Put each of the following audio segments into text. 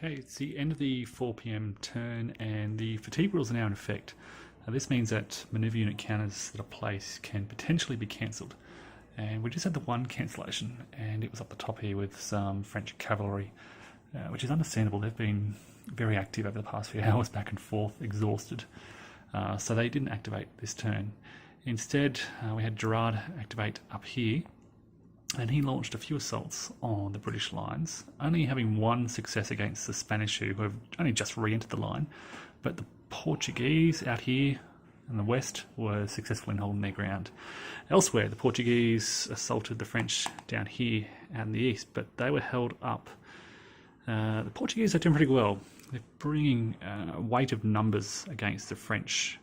Okay, it's the end of the 4 p.m. turn and the fatigue rules are now in effect. This means that manoeuvre unit counters that are placed can potentially be cancelled. And we just had the one cancellation, and it was up the top here with some French cavalry, which is understandable. They've been very active over the past few hours, back and forth, exhausted. So they didn't activate this turn. Instead, we had Gerard activate up here, and he launched a few assaults on the British lines, only having one success against the Spanish who have only just re-entered the line. But the Portuguese out here in the west were successful in holding their ground. Elsewhere, the Portuguese assaulted the French down here out in the east, but they were held up. The Portuguese are doing pretty well. They're bringing weight of numbers against the French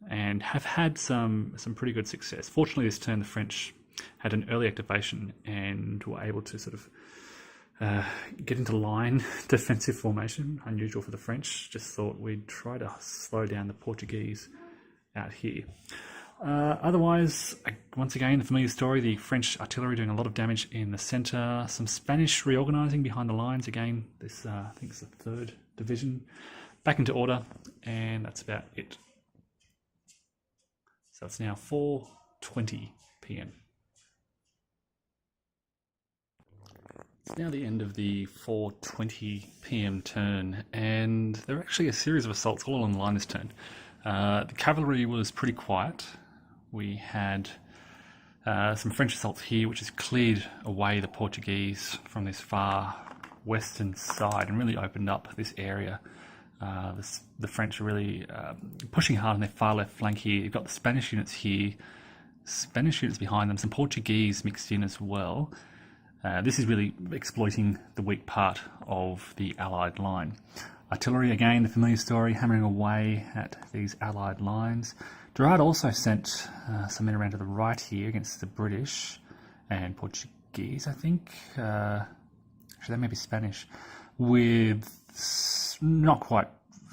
and have had some pretty good success. Fortunately, this turn the French had an early activation and were able to sort of get into line defensive formation, unusual for the French. Just thought we'd try to slow down the Portuguese out here. Otherwise, once again, the familiar story, the French artillery doing a lot of damage in the centre, some Spanish reorganising behind the lines. Again, this I think it's the 3rd Division back into order, and that's about it. So it's now 4:20 p.m. It's now the end of the 4:20 p.m. turn, and there are actually a series of assaults all along the line this turn. The cavalry was pretty quiet. We had some French assaults here, which has cleared away the Portuguese from this far western side and really opened up this area. The French are really pushing hard on their far left flank here. You've got the Spanish units here, Spanish units behind them, some Portuguese mixed in as well. This is really exploiting the weak part of the Allied line. Artillery, again, the familiar story, hammering away at these Allied lines. Gerard also sent some men around to the right here against the British and Portuguese, I think. Actually, that may be Spanish, with not quite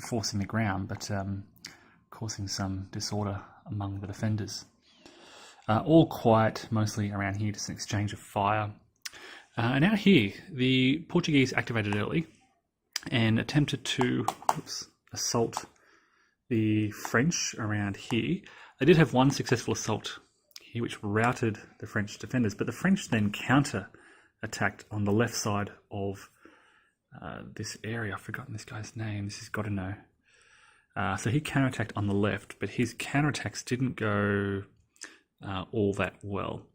forcing the ground, but causing some disorder among the defenders. All quiet, mostly around here, just an exchange of fire. And out here, the Portuguese activated early and attempted to assault the French around here. They did have one successful assault here, which routed the French defenders, but the French then counter-attacked on the left side of this area. I've forgotten this guy's name. This has got to know. So he counter-attacked on the left, but his counter-attacks didn't go all that well.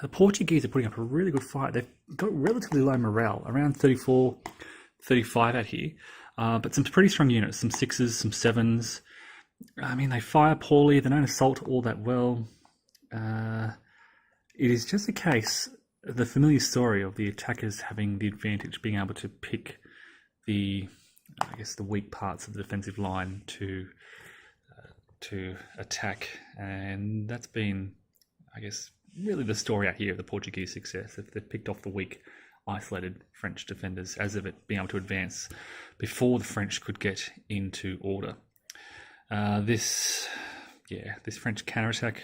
The Portuguese are putting up a really good fight. They've got relatively low morale, around 34, 35 out here, but some pretty strong units, some 6s, some 7s. I mean, they fire poorly, they don't assault all that well. It is just a case, the familiar story of the attackers having the advantage, being able to pick the weak parts of the defensive line to attack, and that's been, I guess, really the story out here of the Portuguese success. They've picked off the weak, isolated French defenders as of it being able to advance before the French could get into order. This French counterattack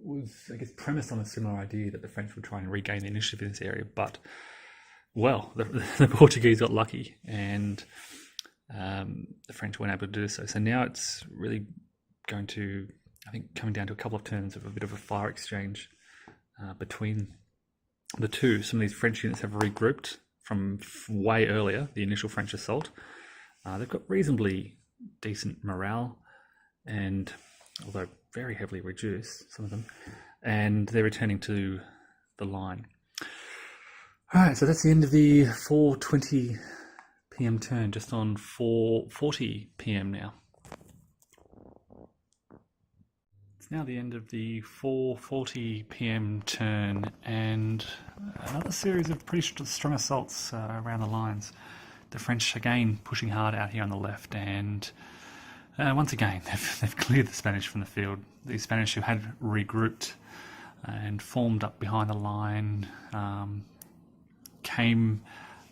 was, I guess, premised on a similar idea that the French would try and regain the initiative in this area, but, well, the Portuguese got lucky, and the French weren't able to do so. So now it's really going to, I think, coming down to a couple of turns of a bit of a fire exchange between the two. Some of these French units have regrouped from way earlier, the initial French assault. They've got reasonably decent morale, and although very heavily reduced, some of them, and they're returning to the line. All right, so that's the end of the 4:20 p.m. turn, just on 4:40 p.m. now. It's now the end of the 4:40 p.m. turn, and another series of pretty strong assaults around the lines. The French again pushing hard out here on the left, and once again they've cleared the Spanish from the field. The Spanish who had regrouped and formed up behind the line came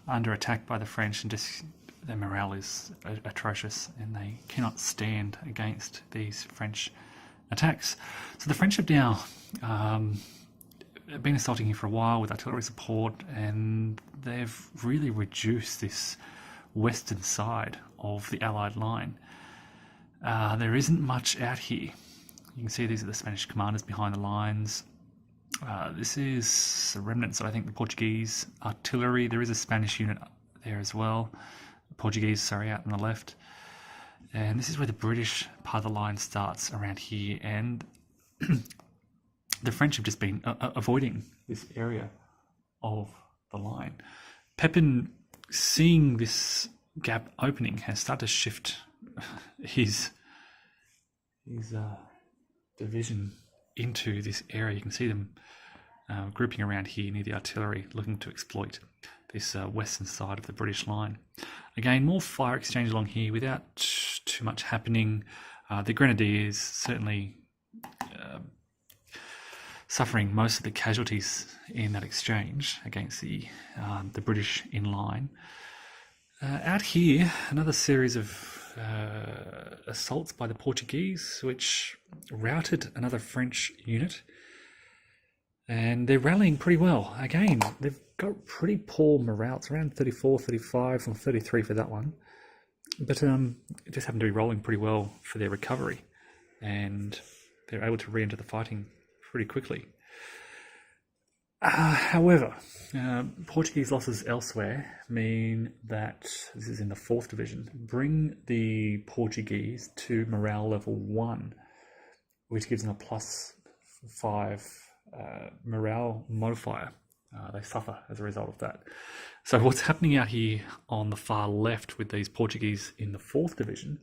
under attack by the French, and just their morale is atrocious, and they cannot stand against these French attacks. So the French have now been assaulting here for a while with artillery support, and they've really reduced this western side of the Allied line. There isn't much out here. You can see these are the Spanish commanders behind the lines. This is the remnants of, I think, the Portuguese artillery. There is a Spanish unit there as well. Portuguese, sorry, out on the left. And this is where the British part of the line starts, around here. And the French have just been avoiding this area of the line. Pepin, seeing this gap opening, has started to shift his division into this area. You can see them grouping around here near the artillery, looking to exploit this western side of the British line. Again, more fire exchange along here without too much happening. The Grenadiers certainly suffering most of the casualties in that exchange against the British in line. Out here, another series of assaults by the Portuguese, which routed another French unit. And they're rallying pretty well. Again, they've got pretty poor morale. It's around 34, 35, or 33 for that one. But it just happened to be rolling pretty well for their recovery. And they're able to re-enter the fighting pretty quickly. However, Portuguese losses elsewhere mean that, this is in the 4th Division, bring the Portuguese to morale level 1, which gives them a +5 morale modifier. They suffer as a result of that. So what's happening out here on the far left with these Portuguese in the 4th Division,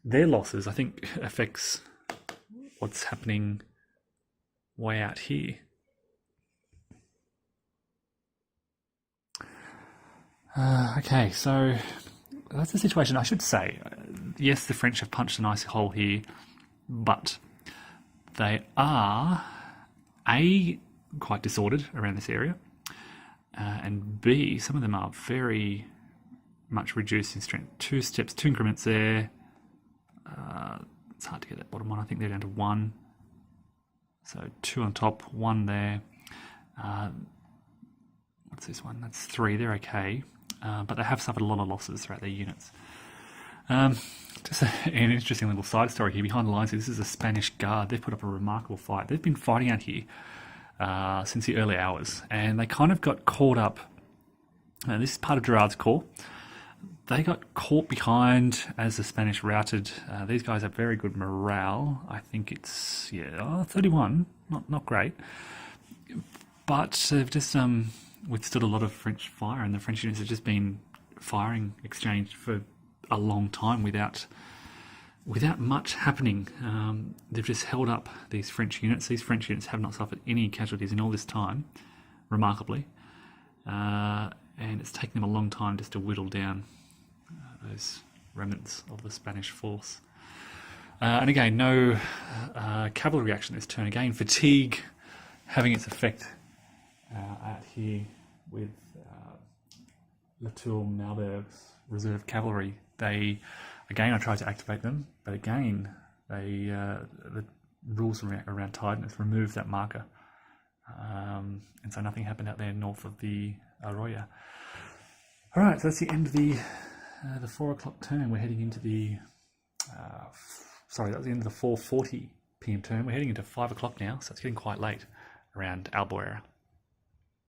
their losses, I think, affects what's happening way out here. Okay, so that's the situation. I should say, yes, the French have punched a nice hole here, but they are, A, quite disordered around this area, and B, some of them are very much reduced in strength. 2 steps, 2 increments there. It's hard to get that bottom one. I think they're down to 1. So 2 on top, 1 there. What's this one? That's 3. They're okay. But they have suffered a lot of losses throughout their units. Just an interesting little side story here. Behind the lines, this is a Spanish Guard. They've put up a remarkable fight. They've been fighting out here since the early hours, and they kind of got caught up. This is part of Gerard's Corps. They got caught behind as the Spanish routed. These guys have very good morale. I think it's 31. Not great, but they've just withstood a lot of French fire, and the French units have just been firing exchanged for a long time without much happening. They've just held up these French units. These French units have not suffered any casualties in all this time, remarkably, and it's taken them a long time just to whittle down those remnants of the Spanish force. And again, no cavalry action this turn. Again, fatigue having its effect out here with Latour Malberg's reserve cavalry. They, again, I tried to activate them, but again, they the rules around tidiness removed that marker, and so nothing happened out there north of the Arroyo. All right, so that's the end of the 4 o'clock turn. We're heading into the that was the end of the 4:40 p.m. turn. We're heading into 5 o'clock now, so it's getting quite late around Albufeira.